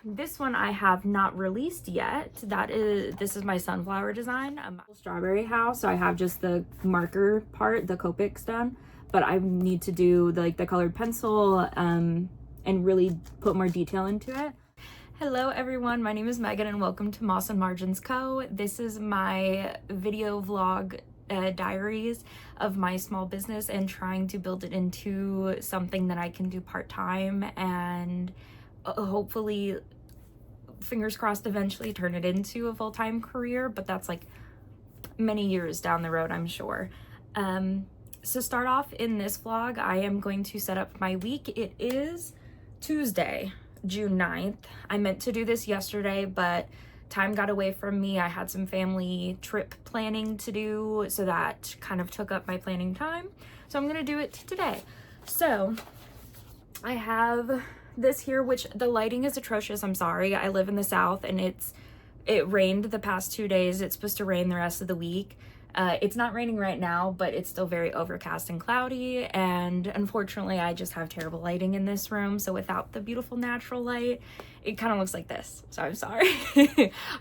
This one I have not released yet. This is my sunflower design, strawberry house. So I have just the marker part, the Copics done, but I need to do the colored pencil and really put more detail into it. Hello everyone, my name is Megan and welcome to Moss&MarginsCo. This is my video vlog diaries of my small business and trying to build it into something that I can do part-time and hopefully, fingers crossed, eventually turn it into a full-time career, but that's like many years down the road, I'm sure. So start off in this vlog, I am going to set up my week. It is Tuesday, June 9th. I meant to do this yesterday, but time got away from me. I had some family trip planning to do, so that kind of took up my planning time. So I'm gonna do it today. So I have this here, which the lighting is atrocious. I'm sorry. I live in the South and it rained the past 2 days. It's supposed to rain the rest of the week. It's not raining right now, but it's still very overcast and cloudy, and unfortunately I just have terrible lighting in this room, so without the beautiful natural light it kind of looks like this, so I'm sorry.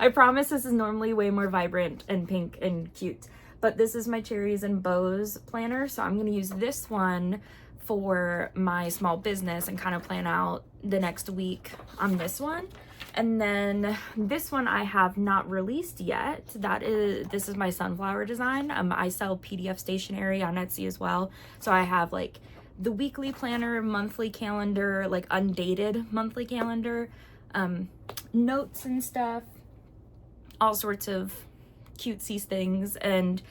I promise this is normally way more vibrant and pink and cute, but this is my cherries and bows planner, so I'm going to use this one for my small business and kind of plan out the next week on this one. And then this one I have not released yet. This is my sunflower design. I sell PDF stationery on Etsy as well. So I have like the weekly planner, monthly calendar, like undated monthly calendar, notes and stuff, all sorts of cutesy things. And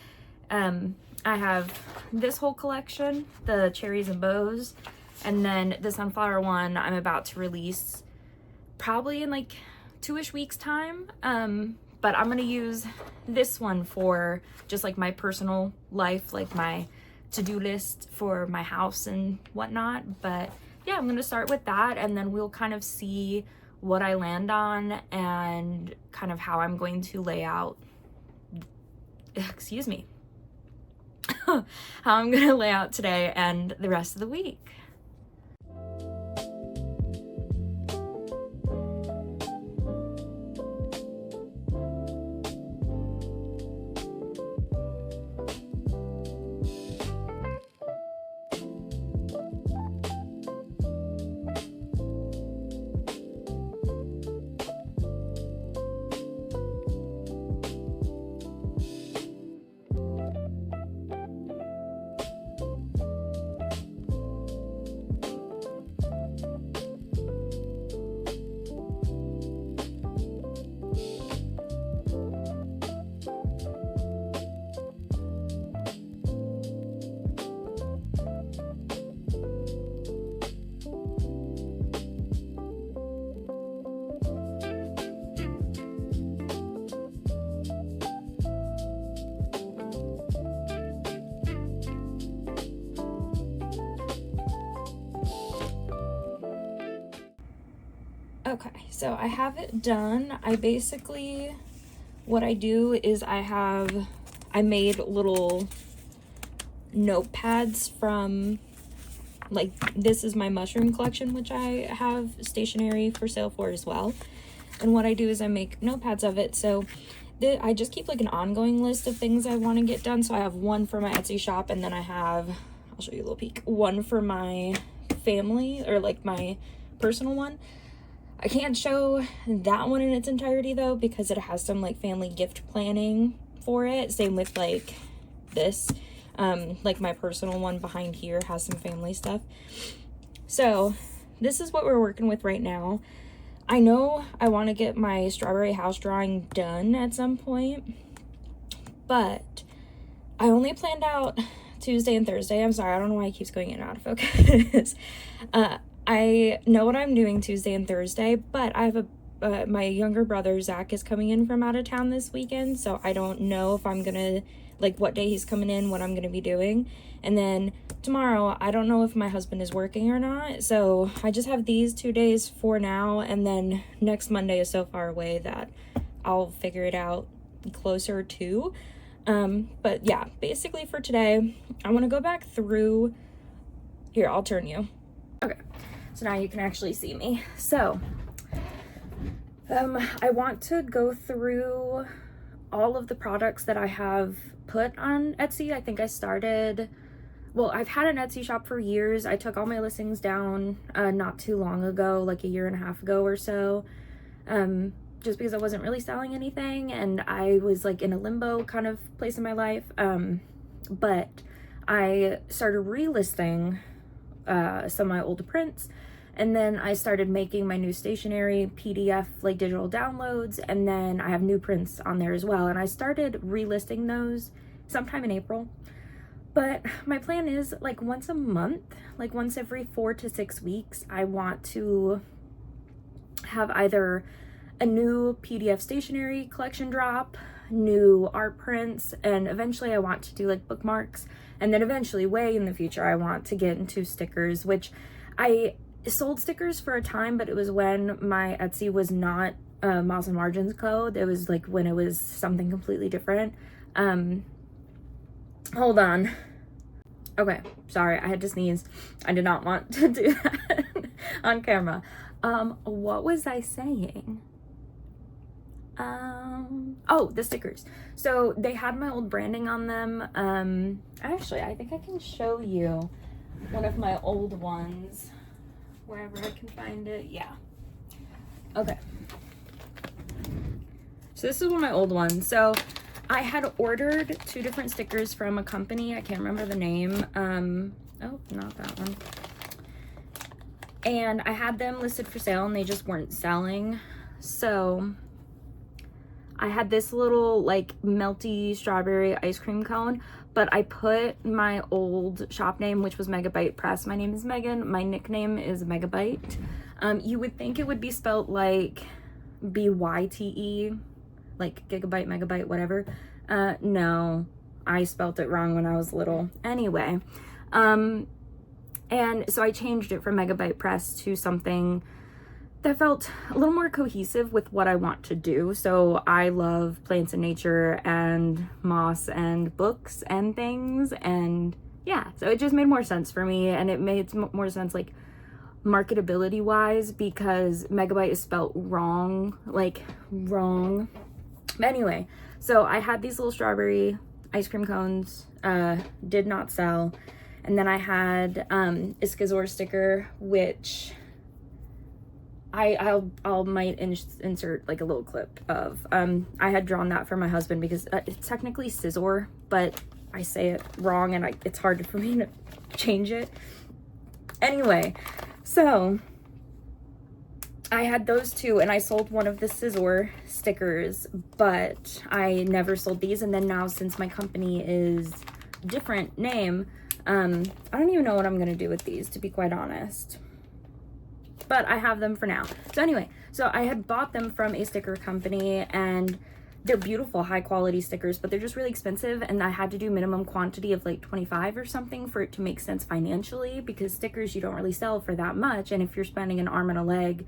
I have this whole collection, the cherries and bows, and then the sunflower one I'm about to release probably in like 2-ish weeks time, but I'm gonna use this one for just like my personal life, like my to-do list for my house and whatnot. But yeah, I'm gonna start with that, and then we'll kind of see what I land on and kind of how I'm going to lay out, excuse me, how I'm gonna lay out today and the rest of the week. Okay, so I have it done. What I do is I made little notepads from, like, this is my mushroom collection, which I have stationery for sale for as well. And what I do is I make notepads of it. So I just keep like an ongoing list of things I want to get done. So I have one for my Etsy shop, and then I have, I'll show you a little peek, one for my family, or like my personal one. I can't show that one in its entirety though, because it has some like family gift planning for it. Same with like this, like my personal one behind here has some family stuff. So this is what we're working with right now. I know I want to get my strawberry house drawing done at some point, but I only planned out Tuesday and Thursday. I'm sorry, I don't know why it keeps going in and out of focus. I know what I'm doing Tuesday and Thursday, but I have my younger brother, Zach, is coming in from out of town this weekend, so I don't know if I'm gonna, like, what day he's coming in, what I'm gonna be doing. And then tomorrow, I don't know if my husband is working or not, so I just have these 2 days for now, and then next Monday is so far away that I'll figure it out closer to. But yeah, basically for today, I want to go back through here. I'll turn you. Okay, so now you can actually see me. So I want to go through all of the products that I have put on Etsy. I think I started, well, I've had an Etsy shop for years. I took all my listings down not too long ago, like a year and a half ago or so, just because I wasn't really selling anything and I was like in a limbo kind of place in my life. But I started relisting some of my old prints, and then I started making my new stationery PDF, like digital downloads, and then I have new prints on there as well. And I started relisting those sometime in April. But my plan is like once a month, like once every 4 to 6 weeks, I want to have either a new PDF stationery collection drop, new art prints, and eventually I want to do like bookmarks. And then eventually, way in the future, I want to get into stickers, which I sold stickers for a time, but it was when my Etsy was not Moss&MarginsCo. It was like when it was something completely different. Hold on. Okay, sorry, I had to sneeze. I did not want to do that on camera. What was I saying? Oh, the stickers. So they had my old branding on them. Actually, I think I can show you one of my old ones wherever I can find it. Yeah. Okay. So this is one of my old ones. So I had ordered 2 different stickers from a company. I can't remember the name. Oh, not that one. And I had them listed for sale and they just weren't selling. So I had this little like melty strawberry ice cream cone, but I put my old shop name, which was Megabyte Press. My name is Megan. My nickname is Megabyte. You would think it would be spelled like BYTE, like gigabyte, megabyte, whatever. No, I spelt it wrong when I was little. Anyway, and so I changed it from Megabyte Press to something that felt a little more cohesive with what I want to do. So I love plants and nature and moss and books and things, and yeah, so it just made more sense for me, and it made more sense like marketability wise, because Megabyte is spelled wrong, like wrong. But anyway, so I had these little strawberry ice cream cones, did not sell. And then I had a Skizor sticker, which I'll might insert like a little clip of. I had drawn that for my husband because it's technically scissor, but I say it wrong and it's hard for me to change it. Anyway, so I had those 2 and I sold one of the scissor stickers, but I never sold these. And then now, since my company is different name, I don't even know what I'm gonna do with these, to be quite honest. But I have them for now. So anyway, so I had bought them from a sticker company, and they're beautiful, high quality stickers, but they're just really expensive, and I had to do minimum quantity of like 25 or something for it to make sense financially, because stickers you don't really sell for that much, and if you're spending an arm and a leg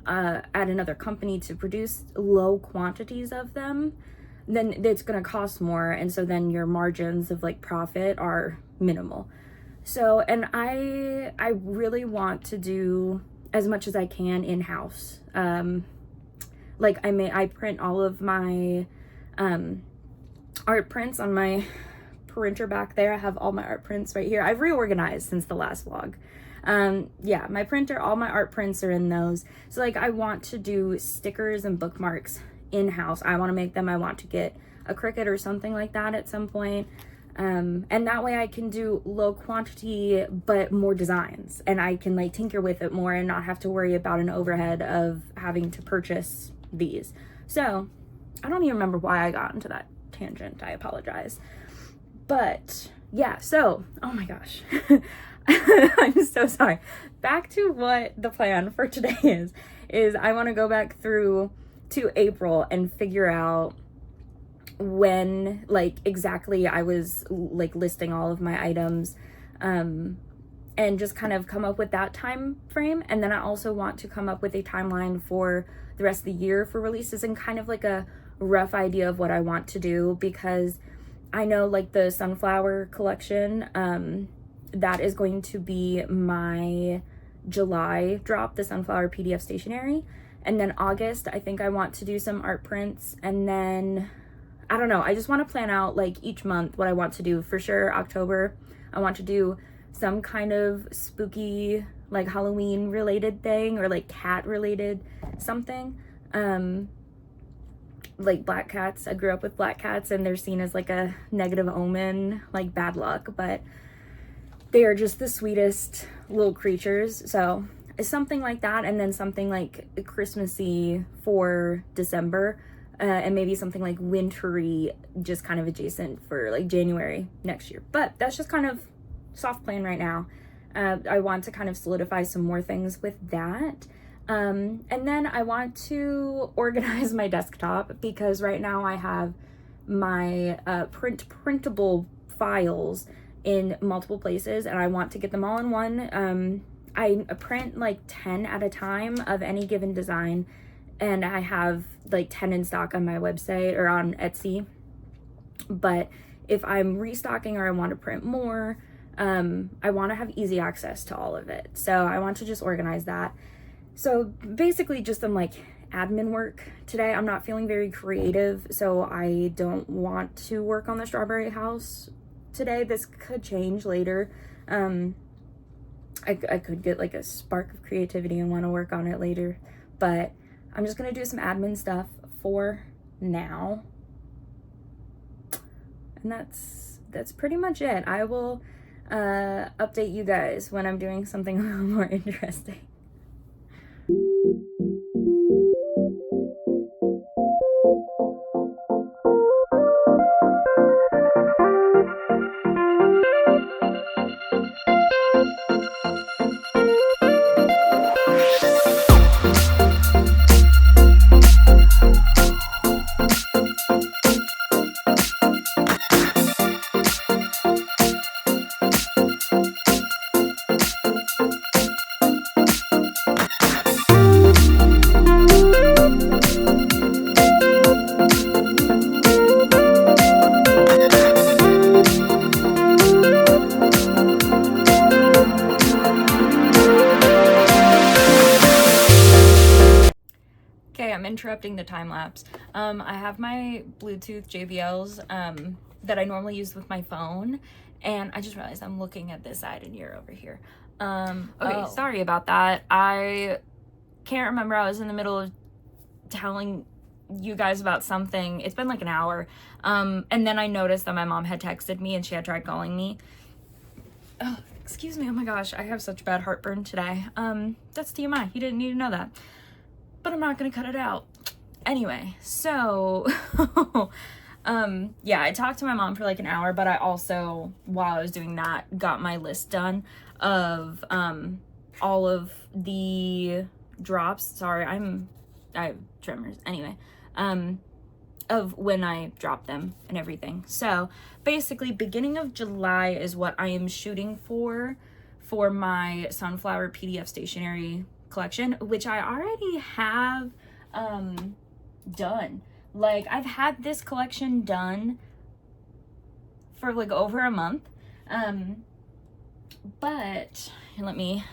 at another company to produce low quantities of them, then it's going to cost more, and so then your margins of like profit are minimal. So, and I really want to do as much as I can in-house. Like I print all of my art prints on my printer back there. I have all my art prints right here. I've reorganized since the last vlog. Yeah, my printer, all my art prints are in those. So like I want to do stickers and bookmarks in-house. I want to make them. I want to get a Cricut or something like that at some point. And that way I can do low quantity but more designs, and I can like tinker with it more and not have to worry about an overhead of having to purchase these. So I don't even remember why I got into that tangent. I apologize. But yeah, so oh my gosh. I'm so sorry. Back to what the plan for today is I want to go back through to April and figure out when like exactly I was like listing all of my items, and just kind of come up with that time frame. And then I also want to come up with a timeline for the rest of the year for releases, and kind of like a rough idea of what I want to do, because I know like the sunflower collection, that is going to be my July drop, the sunflower PDF stationery. And then August, I think I want to do some art prints. And then, I don't know, I just want to plan out like each month what I want to do. For sure, October, I want to do some kind of spooky, like Halloween related thing, or like cat related something. Like black cats. I grew up with black cats, and they're seen as like a negative omen, like bad luck, but they are just the sweetest little creatures. So something like that, and then something like Christmassy for December, and maybe something like wintry, just kind of adjacent for like January next year. But that's just kind of soft plan right now. I want to kind of solidify some more things with that. And then I want to organize my desktop, because right now I have my printable files in multiple places, and I want to get them all in one. I print like 10 at a time of any given design, and I have like 10 in stock on my website or on Etsy. But if I'm restocking or I want to print more, I want to have easy access to all of it. So I want to just organize that. So basically just some like admin work today. I'm not feeling very creative, so I don't want to work on the strawberry house today. This could change later. I could get like a spark of creativity and want to work on it later, but I'm just gonna do some admin stuff for now, and that's pretty much it. I will update you guys when I'm doing something a little more interesting. I'm interrupting the time lapse. I have my Bluetooth JBLs that I normally use with my phone, and I just realized I'm looking at this side and you're over here. Sorry about that. I can't remember. I was in the middle of telling you guys about something. It's been like an hour, and then I noticed that my mom had texted me and she had tried calling me. Oh, excuse me. Oh my gosh, I have such bad heartburn today. That's TMI. You didn't need to know that, but I'm not gonna cut it out. Anyway, so yeah, I talked to my mom for like an hour, but I also, while I was doing that, got my list done of all of the drops. Sorry, I have tremors. Anyway, of when I dropped them and everything. So basically beginning of July is what I am shooting for my sunflower PDF stationery collection, which I already have done. Like, I've had this collection done for like over a month, but let me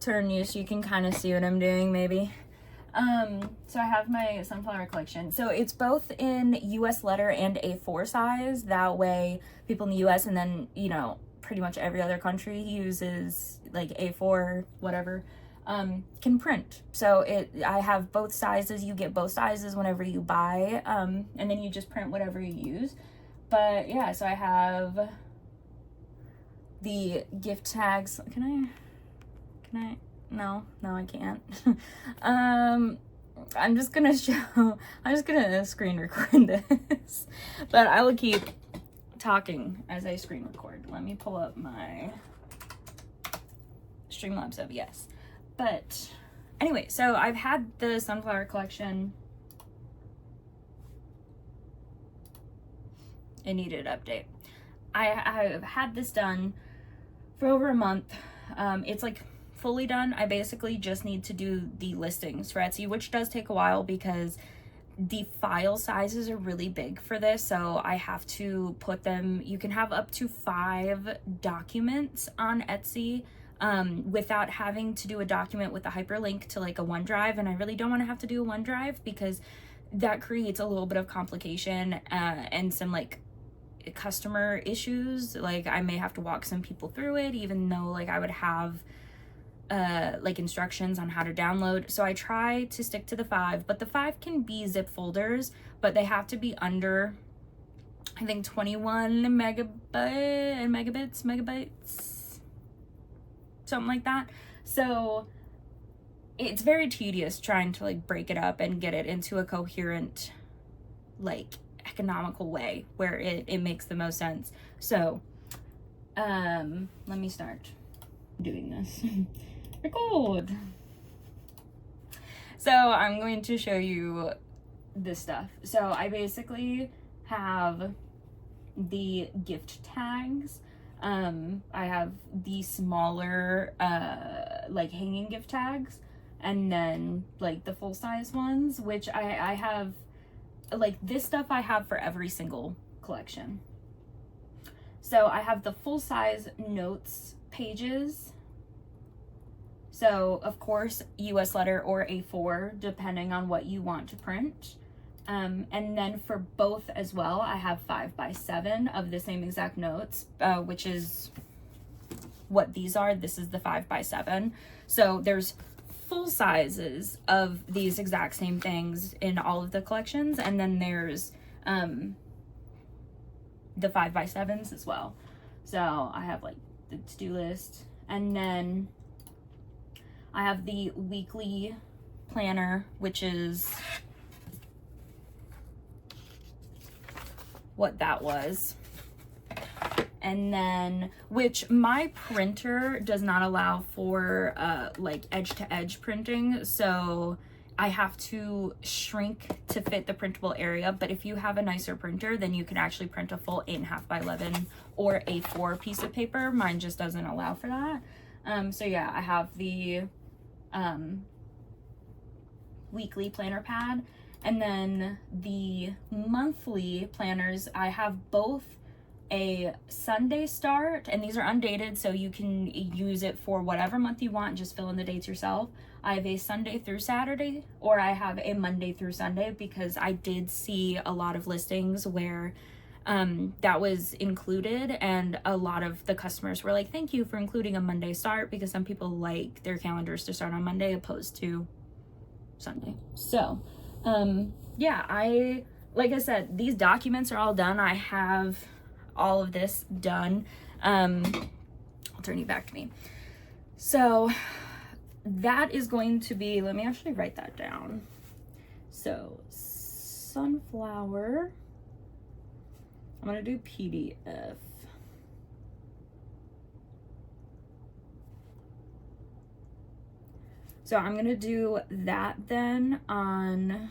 turn you so you can kind of see what I'm doing maybe. So I have my sunflower collection. So it's both in US letter and A4 size. That way people in the US and then, you know, pretty much every other country uses like A4, whatever, can print. So I have both sizes. You get both sizes whenever you buy, and then you just print whatever you use. But yeah, so I have the gift tags. Can I? No, I can't. I'm just gonna screen record this, but I will keep talking as I screen record. Let me pull up my Streamlabs OBS. But anyway, so I've had the sunflower collection. It needed an update. I've had this done for over a month. It's like fully done. I basically just need to do the listings for Etsy, which does take a while because the file sizes are really big for this. So I have to put them, you can have up to 5 documents on Etsy. without having to do a document with a hyperlink to like a OneDrive. And I really don't want to have to do a OneDrive because that creates a little bit of complication and some like customer issues. Like I may have to walk some people through it, even though like I would have like instructions on how to download. So I try to stick to the 5, but the 5 can be zip folders, but they have to be under, I think, 21 megabytes, something like that. So it's very tedious trying to like break it up and get it into a coherent, like economical way where it makes the most sense. So let me start doing this. Record. So I'm going to show you this stuff. So I basically have the gift tags. I have the smaller like hanging gift tags, and then like the full-size ones, which I have, like this stuff I have for every single collection. So I have the full-size notes pages. So of course, US letter or A4, depending on what you want to print. And then for both as well, I have 5x7 of the same exact notes, which is what these are. This is the 5x7. So there's full sizes of these exact same things in all of the collections. And then there's the 5x7s as well. So I have like the to-do list, and then I have the weekly planner, which is what that was. And then, which my printer does not allow for like edge to edge printing. So I have to shrink to fit the printable area. But if you have a nicer printer, then you can actually print a full 8.5 by 11 or A4 piece of paper. Mine just doesn't allow for that. So yeah, I have the weekly planner pad, and then the monthly planners, I have both a Sunday start, and these are undated, so you can use it for whatever month you want, just fill in the dates yourself. I have a Sunday through Saturday, or I have a Monday through Sunday, because I did see a lot of listings where that was included, and a lot of the customers were like, thank you for including a Monday start, because some people like their calendars to start on Monday opposed to Sunday. So yeah, like I said, these documents are all done. I have all of this done. I'll turn you back to me. So that is going to be, let me actually write that down. So sunflower, I'm gonna do PDF. So I'm gonna do that then on,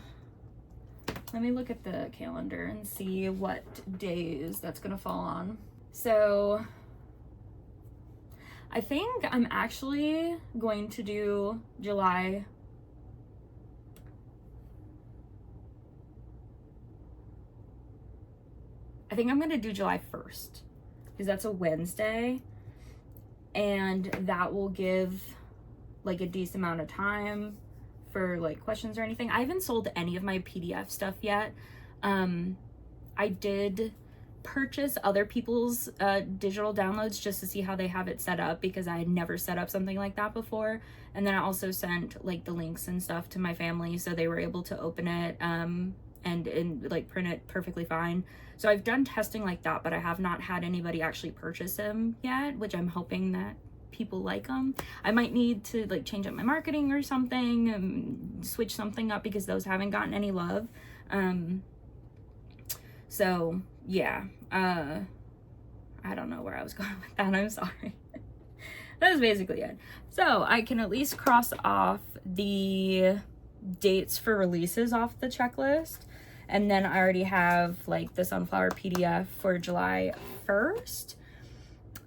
let me look at the calendar and see what days that's gonna fall on. So I think I'm actually going to do July. I think I'm gonna do July 1st, because that's a Wednesday, and that will give like a decent amount of time for like questions or anything. I haven't sold any of my PDF stuff yet. I did purchase other people's digital downloads just to see how they have it set up, because I had never set up something like that before. And then I also sent like the links and stuff to my family, so they were able to open it and like print it perfectly fine. So I've done testing like that, but I have not had anybody actually purchase them yet, which I'm hoping that people like them. I might need to like change up my marketing or something and switch something up, because those haven't gotten any love. So yeah, I don't know where I was going with that. I'm sorry. That was basically it. So I can at least cross off the dates for releases off the checklist. And then I already have like the sunflower PDF for July 1st.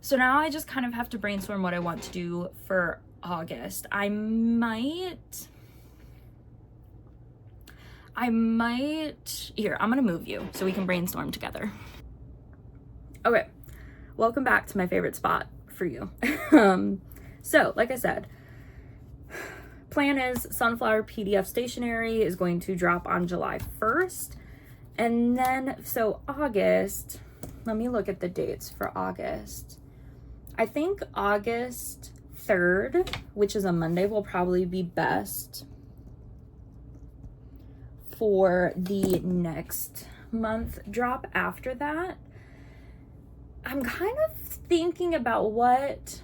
So now I just kind of have to brainstorm what I want to do for August. I might, here, I'm gonna move you so we can brainstorm together. Okay, welcome back to my favorite spot for you. So like I said, plan is Sunflower PDF stationery is going to drop on July 1st. And then, so August, let me look at the dates for August. I think August 3rd, which is a Monday, will probably be best for the next month drop. After that, I'm kind of thinking about what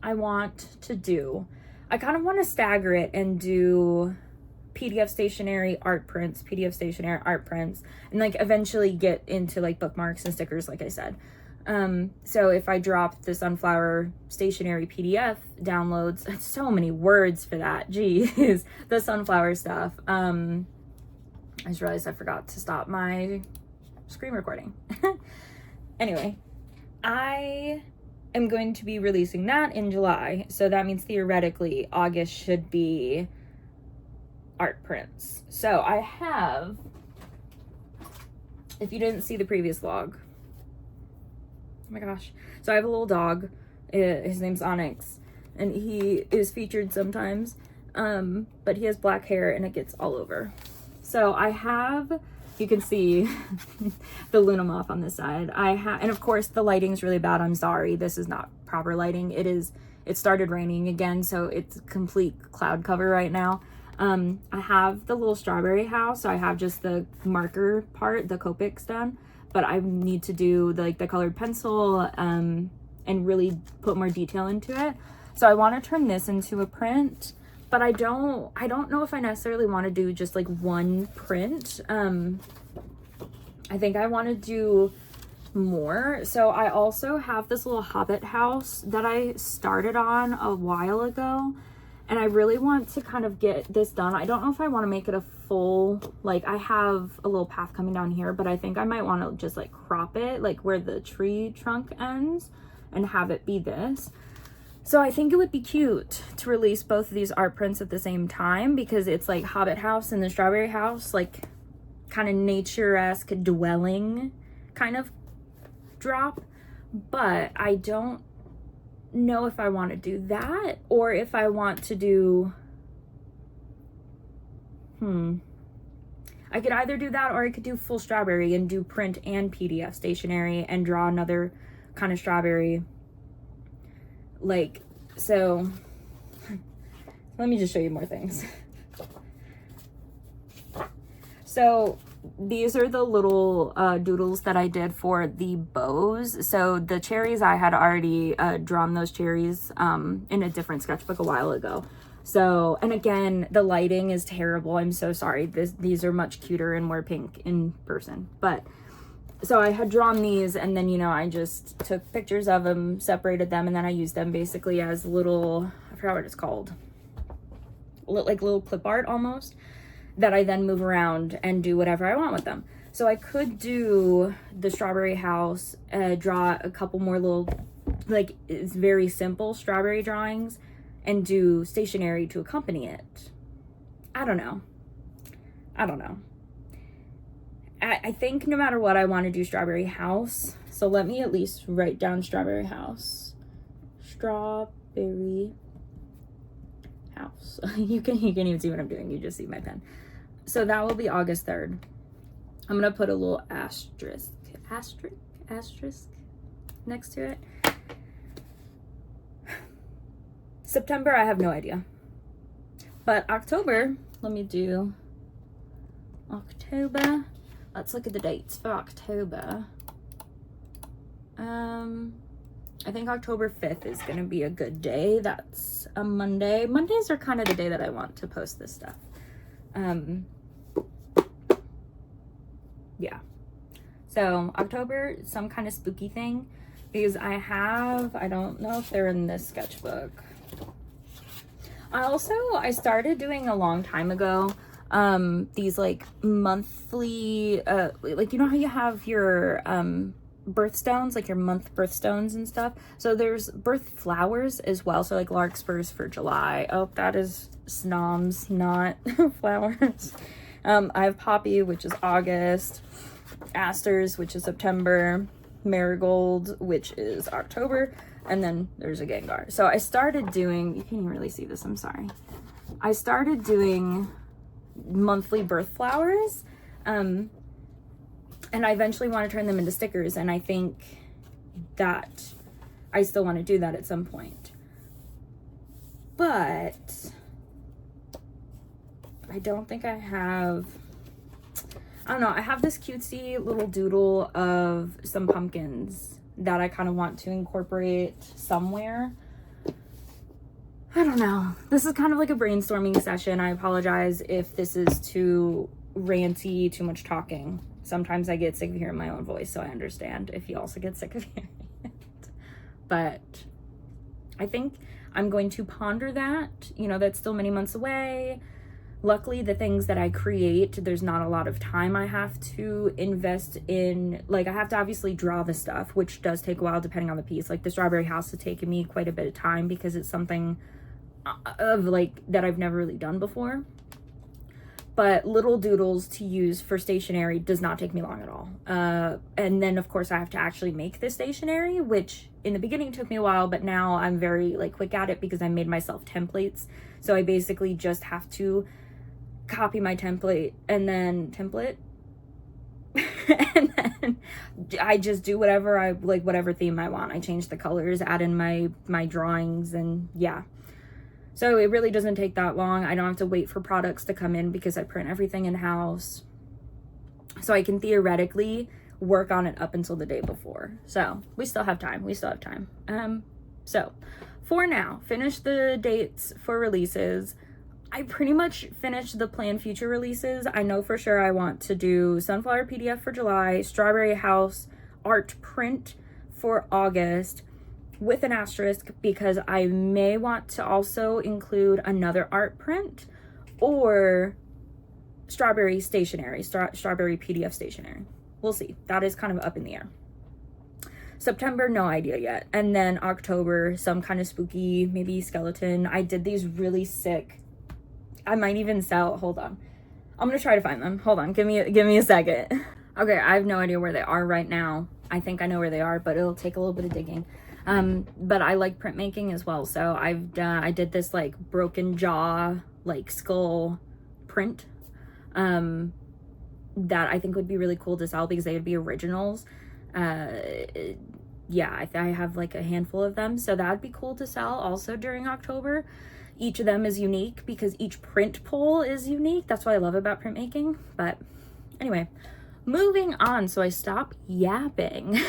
I want to do. I kind of want to stagger it and do PDF stationery art prints, PDF stationery art prints, and like eventually get into like bookmarks and stickers, like I said. So if I drop the Sunflower stationery PDF downloads, it's so many words for that, geez, the Sunflower stuff. I just realized I forgot to stop my screen recording. Anyway, I am going to be releasing that in July, so that means theoretically August should be art prints. So I have, if you didn't see the previous vlog, oh my gosh, so I have a little dog, his name's Onyx, and he is featured sometimes, but he has black hair and it gets all over. So I have, you can see the Luna moth on this side. And of course the lighting's really bad, I'm sorry, this is not proper lighting. It started raining again, so it's complete cloud cover right now. I have the little strawberry house, so I have just the marker part, the Copics done, but I need to do the colored pencil and really put more detail into it. So I want to turn this into a print, but I don't know if I necessarily want to do just like one print. I think I want to do more. So I also have this little hobbit house that I started on a while ago, and I really want to kind of get this done. I don't know if I want to make it a full, like I have a little path coming down here, but I think I might want to just like crop it like where the tree trunk ends and have it be this. So I think it would be cute to release both of these art prints at the same time, because it's like hobbit house and the strawberry house, like kind of nature-esque dwelling kind of drop. But I don't know if I want to do that or if I want to do I could either do that or I could do full strawberry and do print and PDF stationery and draw another kind of strawberry, like, so let me just show you more things. So these are the little doodles that I did for the bows. So the cherries, I had already drawn those cherries in a different sketchbook a while ago. So, and again, the lighting is terrible. I'm so sorry. These are much cuter and more pink in person. But, so I had drawn these, and then, you know, I just took pictures of them, separated them, and then I used them basically as little, I forgot what it's called, like little clip art almost, that I then move around and do whatever I want with them. So I could do the strawberry house, draw a couple more little, like, it's very simple strawberry drawings, and do stationery to accompany it. I don't know. I think no matter what, I want to do strawberry house. So let me at least write down strawberry house. Strawberry house. You can even see what I'm doing. You just see my pen. So that will be August 3rd. I'm gonna put a little asterisk next to it. September, I have no idea. But October, let me do October. Let's look at the dates for October. I think October 5th is gonna be a good day. That's a Monday. Mondays are kind of the day that I want to post this stuff. Yeah. So October, some kind of spooky thing, because I don't know if they're in this sketchbook. I started doing a long time ago, these like monthly, like, you know how you have your, birthstones, like your month birthstones and stuff. So there's birth flowers as well. So like larkspurs for July. Oh, that is snoms, not flowers. I have poppy, which is August, asters, which is September, marigold, which is October, And then there's a Gengar. So I started doing, you can't even really see this, I'm sorry. I started doing monthly birth flowers. And I eventually want to turn them into stickers. And I think that I still want to do that at some point. But I don't think I have, I don't know, I have this cutesy little doodle of some pumpkins that I kind of want to incorporate somewhere. I don't know. This is kind of like a brainstorming session. I apologize if this is too ranty, too much talking. Sometimes I get sick of hearing my own voice, so I understand if you also get sick of hearing it. But I think I'm going to ponder that. You know, that's still many months away. Luckily, the things that I create, there's not a lot of time I have to invest in. Like, I have to obviously draw the stuff, which does take a while depending on the piece. Like, the strawberry house has taken me quite a bit of time because it's something of, like, that I've never really done before. But little doodles to use for stationery does not take me long at all. And then, of course, I have to actually make the stationery, which in the beginning took me a while, but now I'm very, like, quick at it because I made myself templates. So I basically just have to copy my template and then and then I just do whatever I like, whatever theme I want. I change the colors, add in my drawings, and yeah. So it really doesn't take that long. I don't have to wait for products to come in because I print everything in-house. So I can theoretically work on it up until the day before. So we still have time. So for now, finish the dates for releases. I pretty much finished the planned future releases. I know for sure I want to do Sunflower PDF for July, Strawberry House art print for August, with an asterisk because I may want to also include another art print or strawberry stationery, strawberry PDF stationery. We'll see. That is kind of up in the air. September, no idea yet. And then October, some kind of spooky, maybe skeleton. I did these really sick, I might even sell, hold on. I'm gonna try to find them. Hold on, give me a second. Okay, I have no idea where they are right now. I think I know where they are, but it'll take a little bit of digging. But I like printmaking as well. So I did this like broken jaw, like skull print, that I think would be really cool to sell because they would be originals. Yeah, I have like a handful of them. So that'd be cool to sell also during October. Each of them is unique because each print pull is unique. That's what I love about printmaking. But anyway, moving on. So I stop yapping.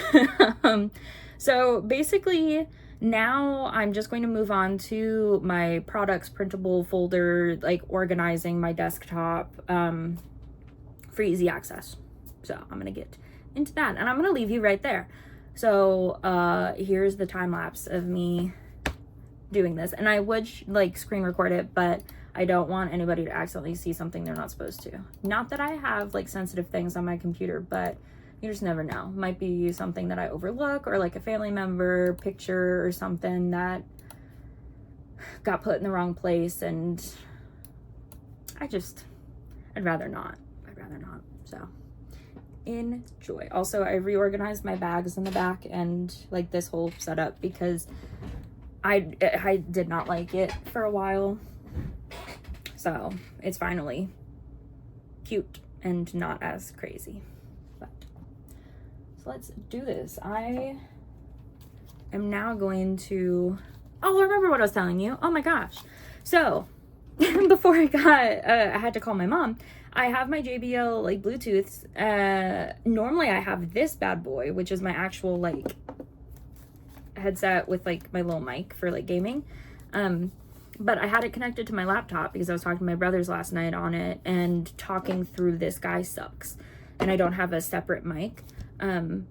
So basically now I'm just going to move on to my products printable folder, like organizing my desktop for easy access. So I'm going to get into that and I'm going to leave you right there. So here's the time lapse of me doing this, and I would like screen record it, but I don't want anybody to accidentally see something they're not supposed to. Not that I have like sensitive things on my computer, but you just never know. Might be something that I overlook, or like a family member picture or something that got put in the wrong place, and I'd rather not. So enjoy. Also, I reorganized my bags in the back and like this whole setup because I did not like it for a while. So it's finally cute and not as crazy. But so let's do this. I am now going to, oh, I remember what I was telling you. Oh my gosh. So before I had to call my mom. I have my JBL like Bluetooths. Normally I have this bad boy, which is my actual like headset with like my little mic for like gaming. But I had it connected to my laptop because I was talking to my brothers last night on it, and talking through this guy sucks. And I don't have a separate mic.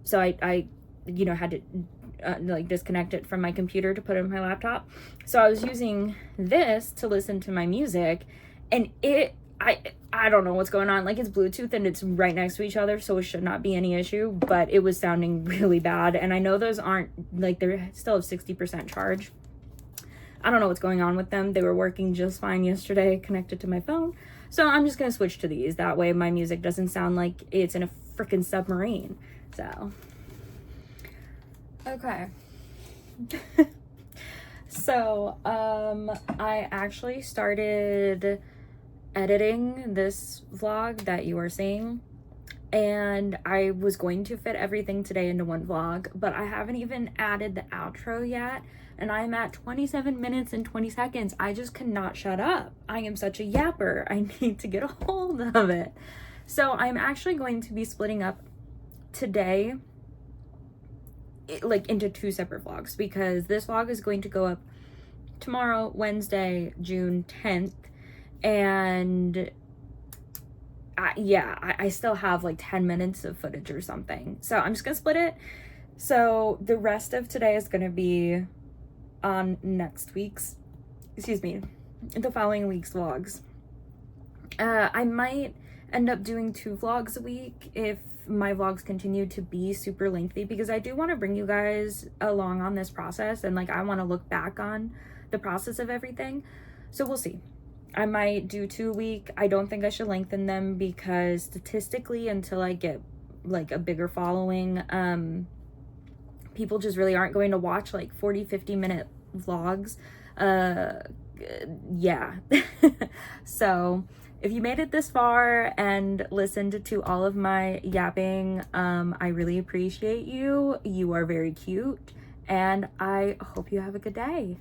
So I you know, had to like disconnect it from my computer to put it in my laptop. So I was using this to listen to my music, and I don't know what's going on. Like, it's Bluetooth and it's right next to each other, so it should not be any issue, but it was sounding really bad. And I know those aren't, like, they're still have 60% charge. I don't know what's going on with them. They were working just fine yesterday, connected to my phone. So I'm just going to switch to these. That way my music doesn't sound like it's in a freaking submarine. So, okay. So, I actually started editing this vlog that you are seeing, and I was going to fit everything today into one vlog, but I haven't even added the outro yet, and I'm at 27 minutes and 20 seconds. I just cannot shut up. I am such a yapper. I need to get a hold of it. So I'm actually going to be splitting up today like into 2 separate vlogs, because this vlog is going to go up tomorrow, Wednesday, June 10th, and I still have like 10 minutes of footage or something, so I'm just gonna split it. So the rest of today is gonna be on next week's, the following week's vlogs. I might end up doing 2 vlogs a week if my vlogs continue to be super lengthy, because I do want to bring you guys along on this process, and like I want to look back on the process of everything. So we'll see. I might do 2 a week. I don't think I should lengthen them, because statistically, until I get like a bigger following, people just really aren't going to watch like 40-50 minute vlogs. Yeah. So if you made it this far and listened to all of my yapping, I really appreciate you. You are very cute, and I hope you have a good day.